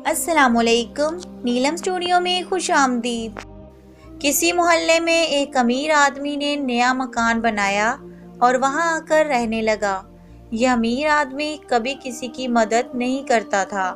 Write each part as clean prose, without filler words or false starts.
السلام علیکم، نیلم اسٹوڈیو میں خوش آمدید۔ کسی محلے میں ایک امیر آدمی نے نیا مکان بنایا اور وہاں آ کر رہنے لگا۔ یہ امیر آدمی کبھی کسی کی مدد نہیں کرتا تھا۔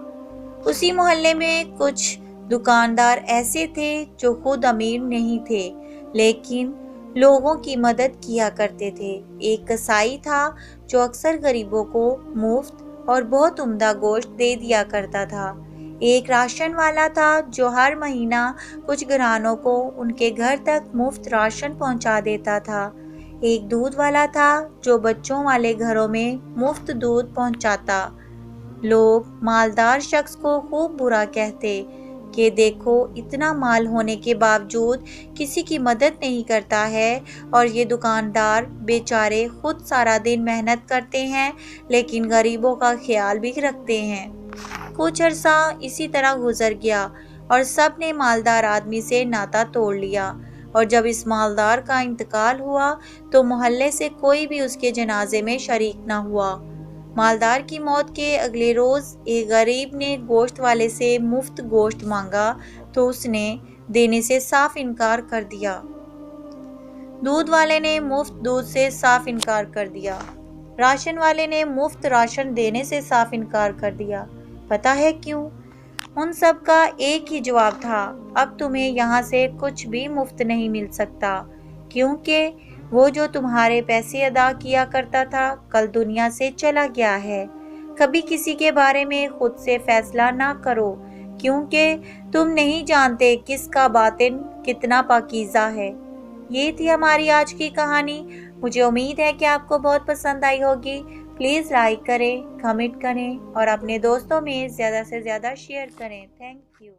اسی محلے میں کچھ دکاندار ایسے تھے جو خود امیر نہیں تھے لیکن لوگوں کی مدد کیا کرتے تھے۔ ایک کسائی تھا جو اکثر غریبوں کو مفت اور بہت عمدہ گوشت دے دیا کرتا تھا۔ ایک راشن والا تھا جو ہر مہینہ کچھ گھرانوں کو ان کے گھر تک مفت راشن پہنچا دیتا تھا۔ ایک دودھ والا تھا جو بچوں والے گھروں میں مفت دودھ پہنچاتا۔ لوگ مالدار شخص کو خوب برا کہتے کہ دیکھو اتنا مال ہونے کے باوجود کسی کی مدد نہیں کرتا ہے، اور یہ دکاندار بیچارے خود سارا دن محنت کرتے ہیں لیکن غریبوں کا خیال بھی رکھتے ہیں۔ کچھ عرصہ اسی طرح گزر گیا اور سب نے مالدار آدمی سے ناطا توڑ لیا، اور جب اس مالدار کا انتقال ہوا تو محلے سے کوئی بھی اس کے جنازے میں شریک نہ ہوا۔ مالدار کی موت کے اگلے روز ایک غریب نے گوشت والے سے مفت گوشت مانگا تو اس نے دینے سے صاف انکار کر دیا۔ دودھ والے نے مفت دودھ سے صاف انکار کر دیا۔ راشن والے نے مفت راشن دینے سے صاف انکار کر دیا۔ پتہ ہے کیوں؟ ان سب کا ایک ہی جواب تھا، اب تمہیں یہاں سے کچھ بھی مفت نہیں مل سکتا، کیونکہ وہ جو تمہارے پیسے ادا کیا کرتا تھا کل دنیا سے چلا گیا ہے۔ کبھی کسی کے بارے میں خود سے فیصلہ نہ کرو، کیونکہ تم نہیں جانتے کس کا باطن کتنا پاکیزہ ہے۔ یہ تھی ہماری آج کی کہانی۔ مجھے امید ہے کہ آپ کو بہت پسند آئی ہوگی۔ پلیز لائک کریں، کمنٹ کریں اور اپنے دوستوں میں زیادہ سے زیادہ شیئر کریں۔ Thank you.